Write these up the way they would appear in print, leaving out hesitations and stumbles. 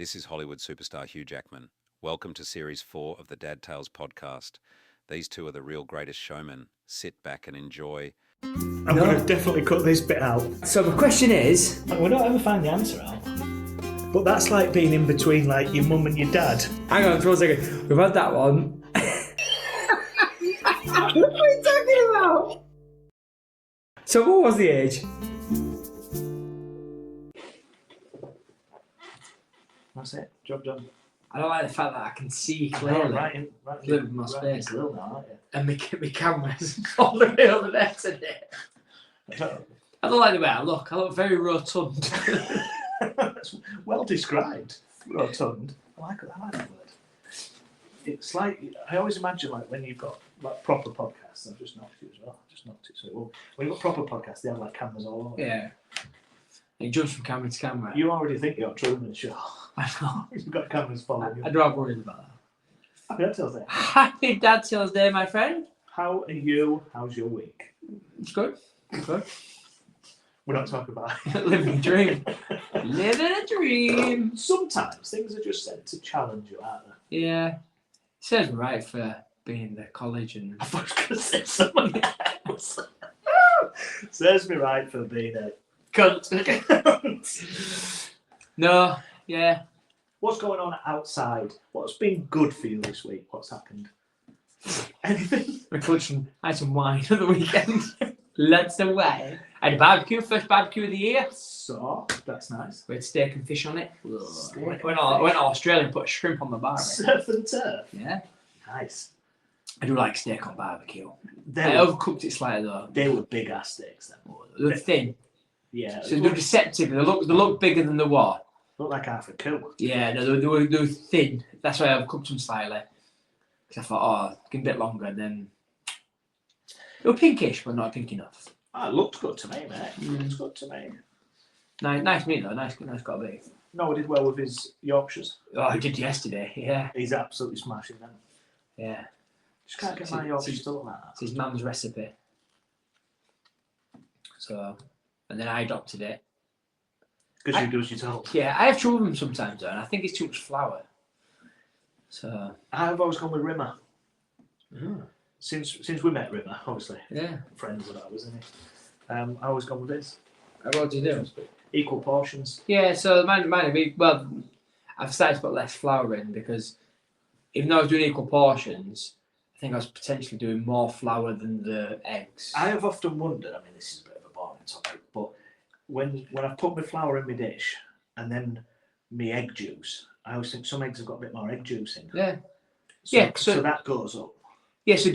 This is Hollywood superstar Hugh Jackman. Welcome to Series 4 of the Dad Tales podcast. These two are the real greatest showmen. Sit back and enjoy. I'm going to definitely cut this bit out. So the question is... We don't ever find the answer out. But that's like being in between like your mum and your dad. Hang on for a second. We've had that one. What are you talking about? So what was the age? That's it. Job done. I don't like the fact that I can see clearly. Right Live in my space. Grill now, aren't you? And my camera's all the way over there today. I don't like the way I look. I look very rotund. That's well described. Rotund. I like that word. It's like, I always imagine like when you've got like proper podcasts, I've just knocked it as well. So when you've got proper podcasts, they have like cameras all over. Yeah. And it jumps from camera to camera. You already think you're a Truman Show. I know. You've got cameras following you. I do have worries about that. Happy Dad Tales Day. Happy Dad Tales Day, my friend. How are you? How's your week? It's good. It's good. We're not talking about it. Living a dream. Living a dream. Sometimes things are just sent to challenge you, aren't they? Yeah. Serves me right for being in the college and... I thought I was going to say something else. Serves me right for being a cunt. No, yeah. What's going on outside? What's been good for you this week? What's happened? Anything? We're clutching. I had some wine at the weekend. Lots of wine. I had a barbecue, first barbecue of the year. So, that's nice. We had steak and fish on it. Steak Went to Australia and put shrimp on the bar. Surf and turf. Yeah. Nice. I do like steak on barbecue. They I were, overcooked it slightly though. they were big ass steaks then. They're thin. Yeah. So they're deceptive. They look bigger than they were. Look like half a cow. Yeah, no, they were thin. That's why I overcooked them slightly. Because I thought, give them a bit longer. And then they were pinkish, but not pink enough. Ah, it looked good to me, mate. Mm. Looks good to me. Nice meat though. Nice got a beef. Noah did well with his Yorkshires. Oh, I did yesterday. Yeah, He's absolutely smashing them. yeah. Just can't get my Yorkshires to look like that. It's his mum's recipe. So, and then I adopted it. Because you do as you're told. Yeah, I have trouble with them sometimes though, and I think it's too much flour. So, I've always gone with Rimmer. mm, Since we met Rimmer, obviously. yeah. Friends of ours, isn't he? I always gone with his. What do you do? Equal portions. Yeah, so mine I've started to put less flour in because even though I was doing equal portions, I think I was potentially doing more flour than the eggs. I have often wondered, I mean, this is a bit of a boring topic, but when I've put my flour in my dish and then my egg juice, I always think some eggs have got a bit more egg juice in. Yeah. So that goes up. Yeah, so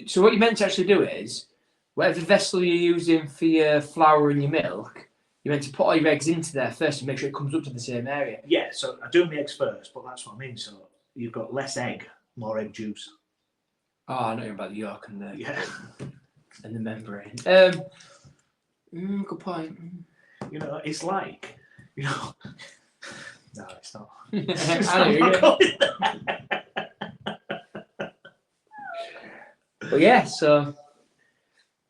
so what you meant to actually do is, whatever vessel you're using for your flour and your milk, you're meant to put all your eggs into there first and make sure it comes up to the same area. Yeah, so I do my eggs first, but that's what I mean. So you've got less egg, more egg juice. Oh, I know about the yolk and the Yeah. membrane. Good point. You know, it's like, you know. No, it's not. I know you're calling But yeah, so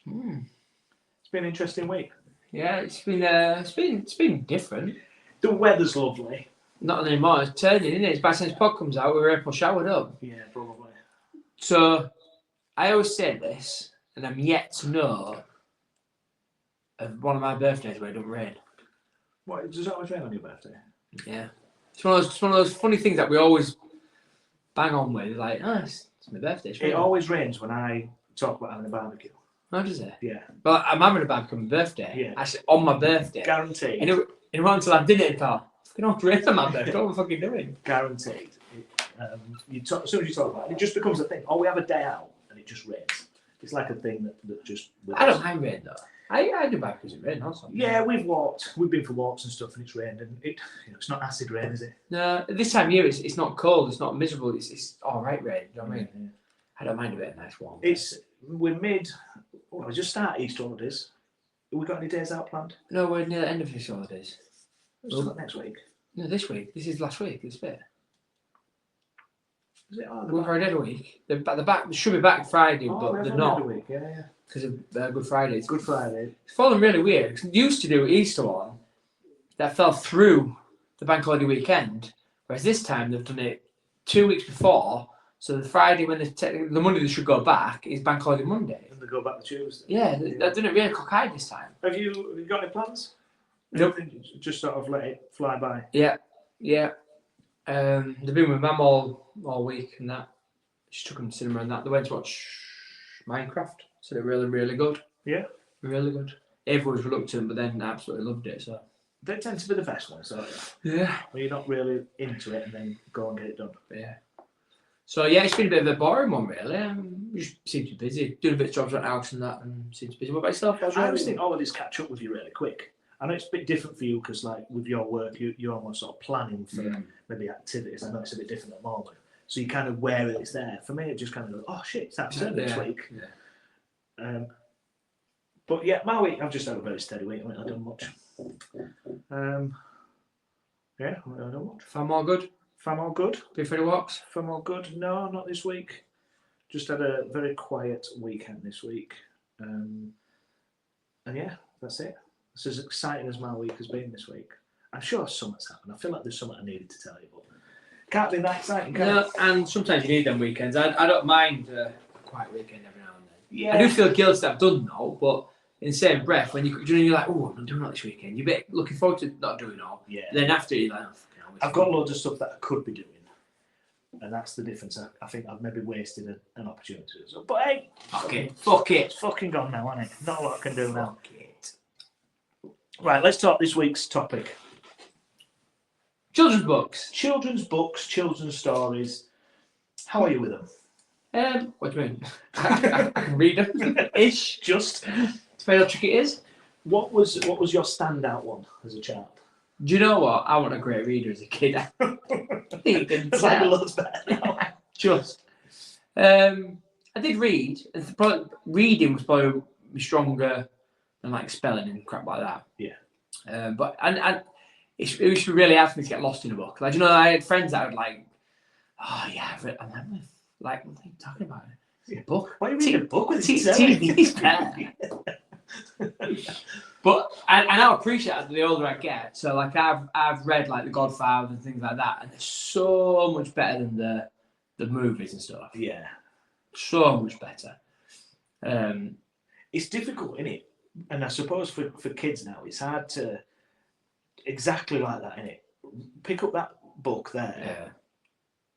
It's been an interesting week. yeah, it's been different. The weather's lovely. Not anymore. It's turning, isn't it? It's by the time this pod comes out, we're April showered up. Yeah, probably. So I always say this, and I'm yet to know of one of my birthdays where it don't rain. What, does that always rain on your birthday? Yeah, it's one of those funny things that we always bang on with. Like, it's my birthday. It always rains when I talk about having a barbecue. How does it? Yeah. Well, I'm having a barbecue on my birthday. Yeah. Actually, on my birthday. Guaranteed. And it went until I did it and thought, fucking hell, rain on my birthday. What am I fucking doing? Guaranteed. As soon as you talk about it, it just becomes a thing. Oh, we have a day out and it just rains. It's like a thing that just... I don't mind rain though. I do barbecues in rain also. Yeah, we've been for walks and stuff and it's rained and it's not acid rain, is it? No, this time of year it's not cold, it's not miserable, it's alright rain, you know what I mean? Yeah. I don't mind a bit of nice warm. We're we just start Easter holidays. Have we got any days out planned? No, we're near the end of this holidays. It's not next week. No, this week. This is last week, this bit. Is it? Oh, We've already had a week. They're back, they should be back Friday, but they're not. Week. Yeah. Because of Good Friday. It's Good Friday. It's fallen really weird. Cause we used to do Easter one that fell through the bank holiday weekend, whereas this time they've done it 2 weeks before. So the Friday when the Monday they should go back is bank holiday Monday. And they go back to Tuesday. Yeah, they've done it really cockeyed this time. Have you got any plans? Nope. Just sort of let it fly by. Yeah. They've been with Mum all week and that. She took them to cinema and that. They went to watch Minecraft. So they're really, really good. Yeah. Really good. Everyone was reluctant, but then absolutely loved it. So they tend to be the best ones, don't they? Yeah. Where you're not really into it and then go and get it done. Yeah. So yeah, it's been a bit of a boring one really. Just seem to be busy. Doing a bit of jobs around the house and that and seem to be busy. What about yourself? I always think holidays catch up with you really quick. I know it's a bit different for you because like with your work, you're almost sort of planning for maybe activities. I know it's a bit different at the moment. So you kind of where it's there. For me, it just kind of goes, oh shit, it's that turn next week. Yeah. But yeah, my week, I've just had a very steady week. I haven't done much. Yeah, I haven't done much. Fam all good? Fam all good? Been for the walks? Fam all good? No, not this week. Just had a very quiet weekend this week. And yeah, that's it. It's as exciting as my week has been this week. I'm sure something's happened. I feel like there's something I needed to tell you, but can't be that exciting, can it? And sometimes you need them weekends. I don't mind a quiet weekend every now and then. Yeah. I do feel guilty that I've done now, but in the same breath, when you're like, oh, I'm not doing all this weekend, you're a bit looking forward to not doing all. Yeah. Then after you're like, oh, fucking hell, I've got loads of stuff that I could be doing. And that's the difference. I think I've maybe wasted an opportunity. So, but hey, Fuck it. It's fucking gone now, isn't it? Not a lot I can do now. Fuck it. Right, let's talk this week's topic. Children's books. Children's books, children's stories. How are you with them? What do you mean? I can read them. Ish. Just. Depends how tricky it is. What was your standout one as a child? Do you know what? I wasn't a great reader as a kid. It's like loads better now. Just. I did read. Reading was probably stronger than like spelling and crap like that. Yeah. But it was really hard for me to get lost in a book. Like, you know, I had friends that would like, oh yeah, I've read. And I'm like, what are you talking about? A book? Why are you reading a book with TV's better. But I now appreciate it the older I get. So like I've read like The Godfather and things like that, and they're so much better than the movies and stuff. Yeah. So much better. It's difficult, isn't it? And I suppose for kids now, it's hard to exactly like that, innit? Pick up that book there,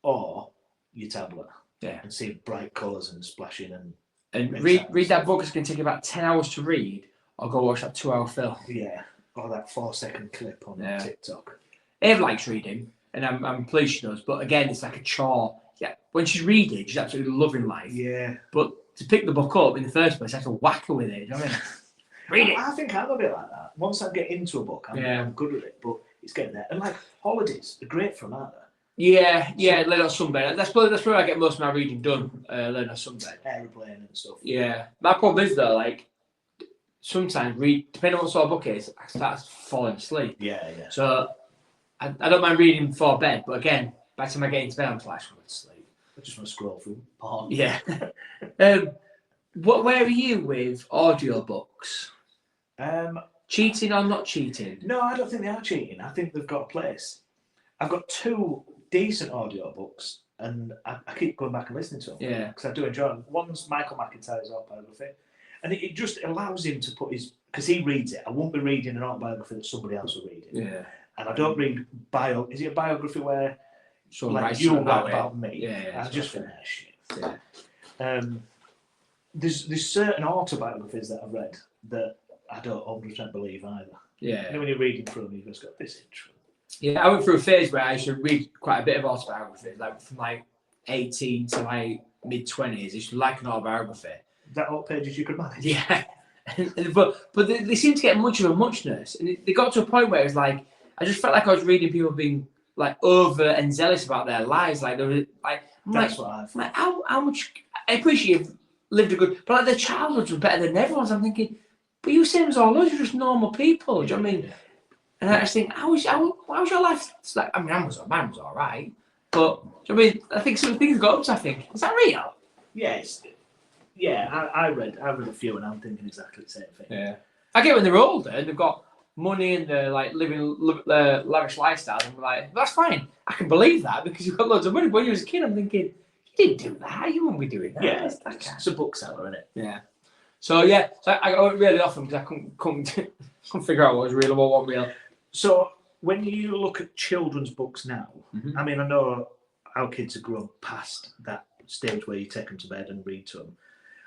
or your tablet, and see bright colours and splashing and read that book. It's going to take you about 10 hours to read, or go watch that 2-hour film. Yeah, or that 4-second clip on TikTok. Eve likes reading, and I'm pleased she does. But again, it's like a chore. Yeah, when she's reading, she's absolutely loving life. Yeah, but to pick the book up in the first place, I have to whack her with it. You know what I mean? Read it. I think I'm a bit like that. Once I get into a book, I'm good with it, but it's getting there. And like holidays, they're great for them, aren't they? Yeah, learn on sunbed. That's where I get most of my reading done. Learn on sunbed. Aeroplane and stuff. Yeah, my problem is though, like sometimes depending on what sort of book it is, I start falling asleep. Yeah. So I don't mind reading before bed, but again, by the time I get into bed, I'm like, I just want to sleep. I just want to scroll through porn. Yeah. Where are you with audiobooks? Cheating or not cheating? No, I don't think they are cheating. I think they've got a place. I've got 2 decent audiobooks and I keep going back and listening to them. Yeah. Because I do enjoy them. One's Michael McIntyre's autobiography. And it just allows him to put because he reads it. I won't be reading an autobiography that somebody else will read. Yeah. And I don't read is it a biography where Like you write about me? Yeah. I just think that shit. Yeah. There's certain autobiographies that I've read that I don't 100% believe either. Yeah. You know, when you're reading through them, you just go, this is true. Yeah, I went through a phase where I used to read quite a bit of autobiographies, like from like 18 to like mid-20s. I used to like an autobiography. That all pages you could manage? Yeah. but they seem to get much of a muchness. And they got to a point where it was like, I just felt like I was reading people being like over and zealous about their lives. Like they were like, how much, I appreciate you've lived a good, but like their childhoods were better than everyone's. I'm thinking, but you same as all us, you're just normal people. Do you know what I mean? And I just think, how was your life? It's like, I mean, mine was all right. But, do you know what I mean? I think some things got up to, I think, is that real? Yes. Yeah, I read a few and I'm thinking exactly the same thing. Yeah. I get when they're older and they've got money and they're like living lavish lifestyles. And we're like, that's fine. I can believe that because you've got loads of money. But when you was a kid, I'm thinking, you didn't do that. You wouldn't be doing that. Yeah, it's a bookseller, isn't it? Yeah. So yeah, so I went really often because I couldn't figure out what was real and what wasn't real. So when you look at children's books now, Mm-hmm. I mean, I know our kids have grown past that stage where you take them to bed and read to them.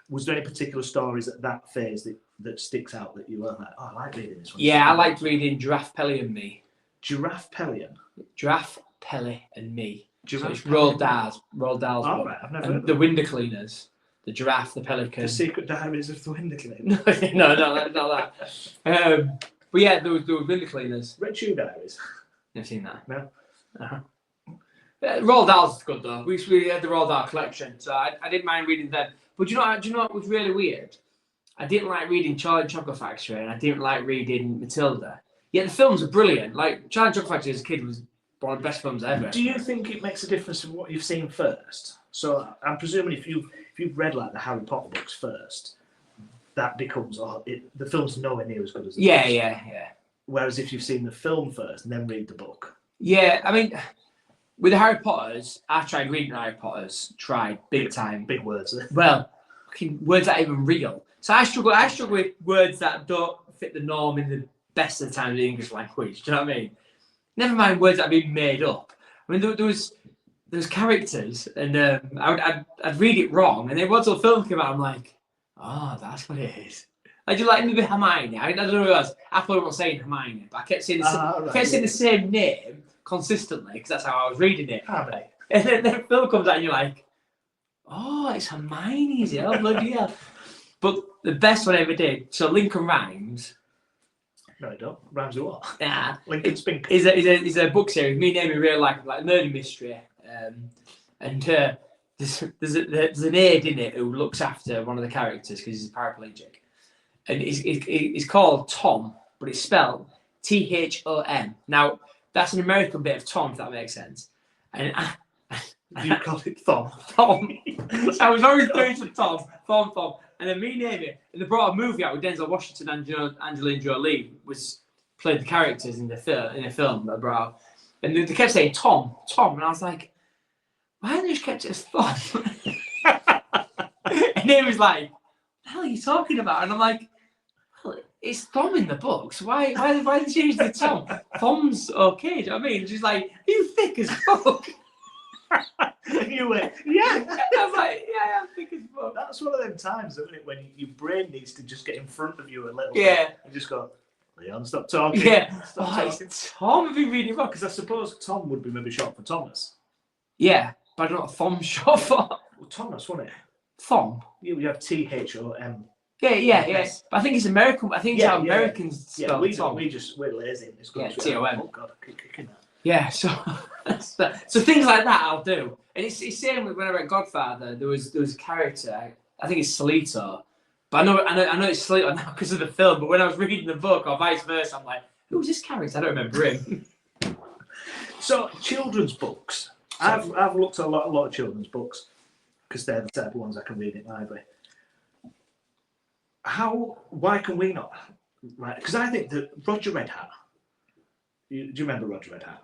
Was there any particular stories at that phase that sticks out that you were like, oh, I like reading this one? Yeah, I liked reading Giraffe, Pelly and Me. Giraffe Pellion? Giraffe, Pelly and Me. So Giraffe it's Roald Dahl's Oh, book. right, I've never And heard the of it. Window Cleaners. The giraffe, the pelican. The Secret Diaries of the Window Cleaner. No, not that. But yeah, there was Window Cleaners. Red Shoe Diaries. Never seen that. No. Uh-huh. Roald Dahl's good though. We had the Roald Dahl collection, so I didn't mind reading them. But do you know what was really weird? I didn't like reading Charlie and the Chocolate Factory, and I didn't like reading Matilda. Yet the films are brilliant. Like Charlie and the Chocolate Factory as a kid was one of the best films ever. Do you think it makes a difference in what you've seen first? So I'm presuming if you've read like the Harry Potter books first, that becomes the film's nowhere near as good as the books. Yeah. Whereas if you've seen the film first and then read the book. Yeah, I mean, with the Harry Potters, I tried reading Harry Potters, tried big time. Big words. Well, words that are even real. So I struggle with words that don't fit the norm in the best of the time of the English language. Do you know what I mean? Never mind words that have been made up. I mean, there was characters, and I'd read it wrong, and then once the film came out, I'm like, oh, that's what it is. I do like maybe Hermione. I don't know who it was. I thought I was saying Hermione, but I kept saying the same name consistently because that's how I was reading it. Harmony. And then the film comes out, and you're like, oh, it's Hermione, is it? Oh, bloody hell. But the best one I ever did, so Lincoln Rhymes. No, I don't. Rhymes with what? Nah. Lincoln Spink. Is a book series. Me and Amy really like murder mystery. And there's an aide in it who looks after one of the characters because he's paraplegic. And he's called Tom, but it's spelled Thom. Now, that's an American bit of Tom, if that makes sense. And You call it Thom. Tom. I was always doing to Tom. And then me and Amy, and they brought a movie out with Denzel Washington and Angelina Jolie played the characters in the film that I brought out. And they kept saying Tom, and I was like, why haven't they just kept it as Thom? And Amy's like, what the hell are you talking about? And I'm like, well, it's Thom in the books. Why did they change the Tom? Thom's okay, do you know what I mean? She's like, are you thick as fuck? You went, yeah. I was like, yeah, I'm thick as fuck. That's one of them times, isn't it, when your brain needs to just get in front of you a little Yeah. bit and just go, Leon, stop talking. Yeah. Stop Oh, talking. it's Tom. I've been reading books. Because I suppose Tom would be maybe short for Thomas. Yeah, but I don't know what Thom's short for. Well, Thomas, wouldn't it? Thom. You have Thom. Yeah. Yes. But I think it's American. I think it's how Americans Yeah, spell we Tom. we're lazy in this Yeah, country. Thom. Oh God, I keep kicking that. Yeah, so things like that I'll do. And it's same with when I read Godfather. There was a character. I think it's Salito, but I know it's Salito now because of the film. But when I was reading the book or vice versa, I'm like, who's this character? I don't remember him. So children's books. I've looked at a lot of children's books because they're the type of ones I can read in the library. Why can we not? Right, because I think that Roger Red Hat. Do you remember Roger Red Hat?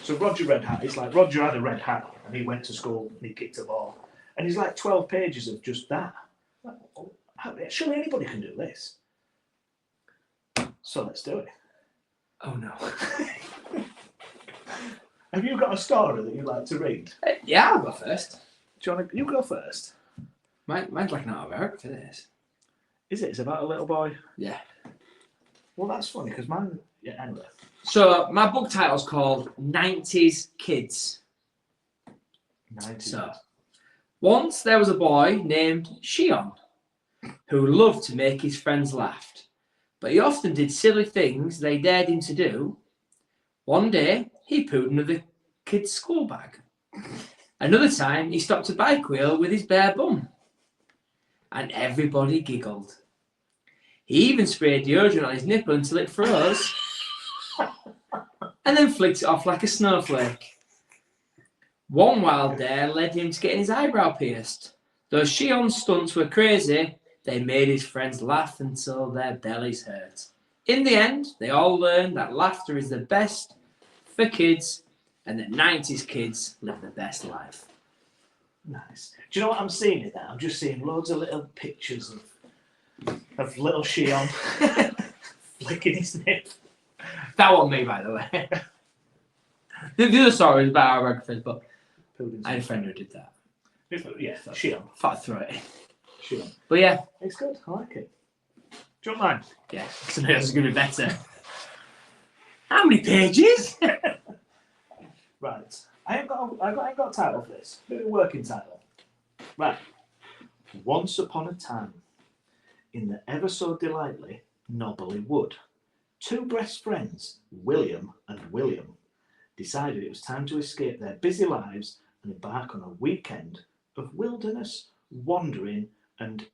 So Roger Red Hat, it's like Roger had a red hat and he went to school and he kicked a ball. And he's like 12 pages of just that. Surely anybody can do this. So let's do it. Oh no. Have you got a story that you'd like to read? Yeah, I'll go first. Do you want to, you go first? Mine's like an autobiography for this. Is it? It's about a little boy? Yeah. Well, that's funny because mine, yeah, anyway. So my book title's called 90s Kids. 90s. So, once there was a boy named Shion who loved to make his friends laugh, but he often did silly things they dared him to do. One day, he pooed another kid's school bag. Another time, he stopped a bike wheel with his bare bum. And everybody giggled. He even sprayed deodorant on his nipple until it froze. And then flicked it off like a snowflake. One wild dare led him to getting his eyebrow pierced. Though Shion's stunts were crazy, they made his friends laugh until their bellies hurt. In the end, they all learned that laughter is the best for kids and that 90s kids live the best life. Nice. Do you know what I'm seeing in there? I'm just seeing loads of little pictures of little Shion flicking his nip. That wasn't me, by the way. The other story was about our breakfast, but I had a friend who did that. Yeah, Shion. Fat throat. Shion. But yeah. It's good. I like it. Do you want mine? Yeah, something else is going to be better. How many pages? Right. I ain't got a title for this. Maybe a working title. Right. Once upon a time, in the ever so delightfully Knobbly Wood, two best friends, William and William, decided it was time to escape their busy lives and embark on a weekend of wilderness, wandering and,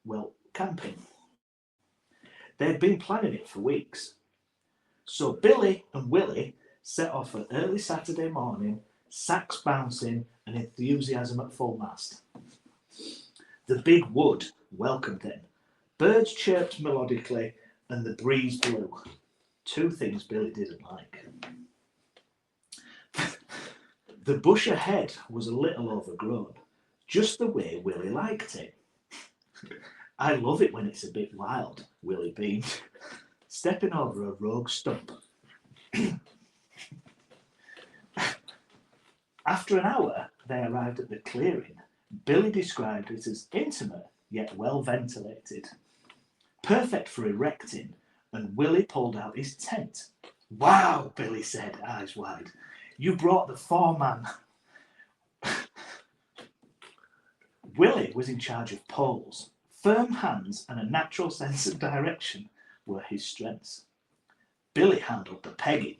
well, camping. They'd been planning it for weeks. So Billy and Willie set off at early Saturday morning, sacks bouncing and enthusiasm at full mast. The big wood welcomed them. Birds chirped melodically and the breeze blew. Two things Billy didn't like. The bush ahead was a little overgrown, just the way Willie liked it. I love it when it's a bit wild, Willie beamed, stepping over a rogue stump. After an hour, they arrived at the clearing. Billy described it as intimate, yet well ventilated. Perfect for erecting, and Willie pulled out his tent. Wow, Billy said, eyes wide. You brought the foreman. Willie was in charge of poles. Firm hands and a natural sense of direction were his strengths. Billy handled the pegging.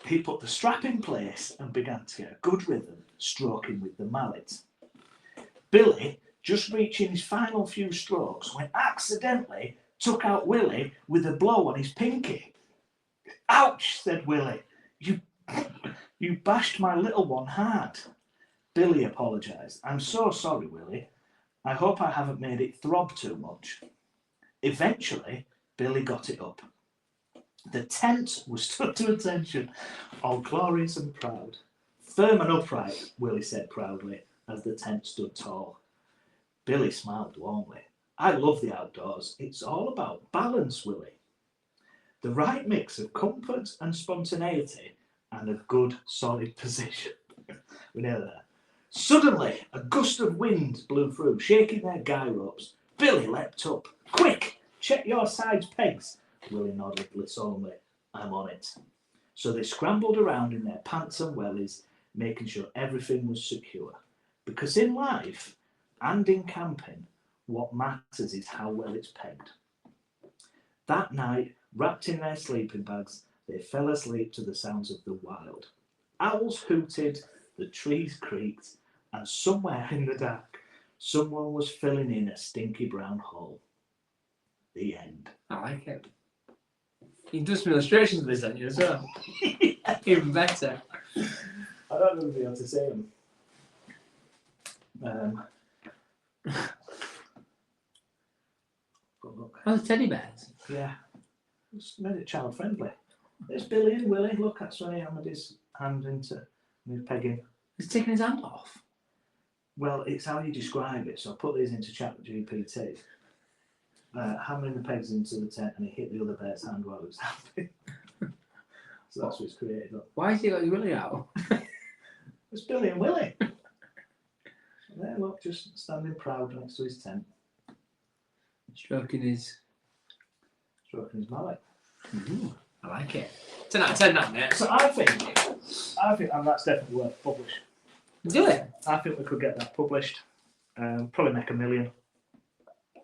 He put the strap in place and began to get a good rhythm, stroking with the mallet. Billy, just reaching his final few strokes, when accidentally took out Willie with a blow on his pinky. Ouch, said Willie. You bashed my little one hard. Billy apologised. I'm so sorry, Willie. I hope I haven't made it throb too much. Eventually, Billy got it up. The tent was stood to attention, all glorious and proud. Firm and upright, Willie said proudly, as the tent stood tall. Billy smiled warmly. I love the outdoors. It's all about balance, Willie. The right mix of comfort and spontaneity and a good, solid position. We're nearly there. Suddenly, a gust of wind blew through, shaking their guy ropes. Billy leapt up. Quick, check your sides pegs. Willie nodded solemnly. I'm on it. So they scrambled around in their pants and wellies, making sure everything was secure. Because in life, and in camping, what matters is how well it's pegged. That night, wrapped in their sleeping bags, they fell asleep to the sounds of the wild. Owls hooted, the trees creaked, and somewhere in the dark, someone was filling in a stinky brown hole. The end. I like it. You can do some illustrations of this, don't you, as well? Even better. I don't know if I'll be able to say them. But look. Oh, the teddy bears. Yeah. Just made it child friendly. There's Billy and Willie. Look, that's when he hammered his hand into his pegging. He's taking his hand off. Well, it's how you describe it. So I put these into ChatGPT. Hammering the pegs into the tent and he hit the other bear's hand while he was happy. So that's what's created up. Why has he got his Willie out? It's Billy and Willie. There, look, just standing proud next to his tent. Stroking his mallet. I like it. 10 out of 10, that, mate. So I think and that's definitely worth publishing. Do it. I think we could get that published. Probably make $1 million.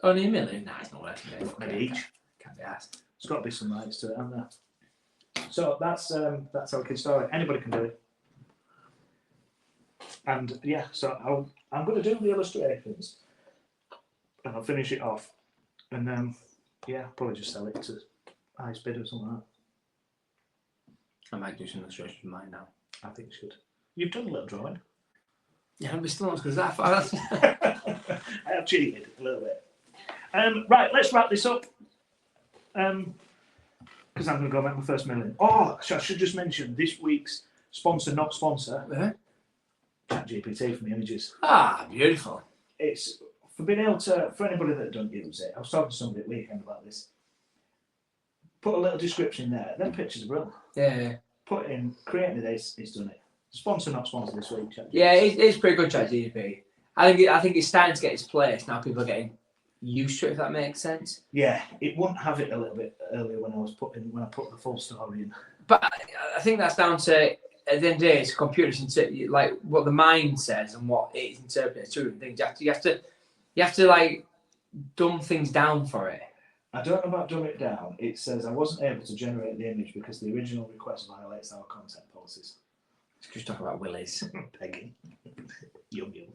Only $1 million? Nah, it's not worth it. Maybe each. Can't be asked. There's got to be some rights to it, hasn't there? So that's our kid's story. Anybody can do it. And yeah, so I'm going to do the illustrations and I'll finish it off. And yeah, probably just sell it to Ice Bid or something like that. I might do some illustrations of mine now. I think you should. You've done a little drawing. Yeah, but still not as good as that. I have cheated a little bit. Right, let's wrap this up. Because I'm going to go make my first million. Oh, so I should just mention this week's sponsor, not sponsor, ChatGPT for the images. Ah, beautiful. It's for being able to, for anybody that don't use it, I was talking to somebody at weekend about this. Put a little description there, then pictures are brilliant. Yeah. Put in, creating this, he's done it. Sponsor, not sponsor this week, ChatGPT. Yeah, it's pretty good, ChatGPT. I think it's starting to get its place now. People are getting used to it, if that makes sense. Yeah, it wouldn't have it a little bit earlier when I put the full story in. But I think that's down to, at the end of the day, it's computers, like what the mind says and what it's interpreting two different things. You have to like dumb things down for it. I don't know about dumb it down. It says I wasn't able to generate the image because the original request violates our content policies. Let's just talk about willies. Pegging. Yum yum.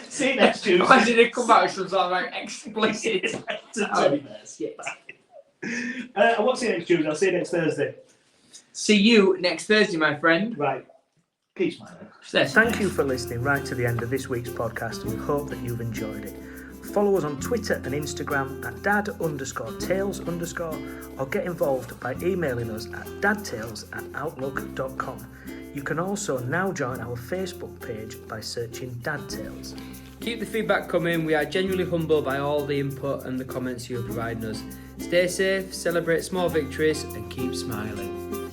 See you next Tuesday. Why did it come out with some sort of like explicit? I won't see you next Tuesday. I'll see you next Thursday. See you next Thursday, my friend. Right. Keep smiling. Thank you for listening right to the end of this week's podcast, and we hope that you've enjoyed it. Follow us on Twitter and Instagram at dad_tales_ or get involved by emailing us at dadtales@outlook.com. You can also now join our Facebook page by searching Dad Tales. Keep the feedback coming. We are genuinely humbled by all the input and the comments you are providing us. Stay safe, celebrate small victories, and keep smiling.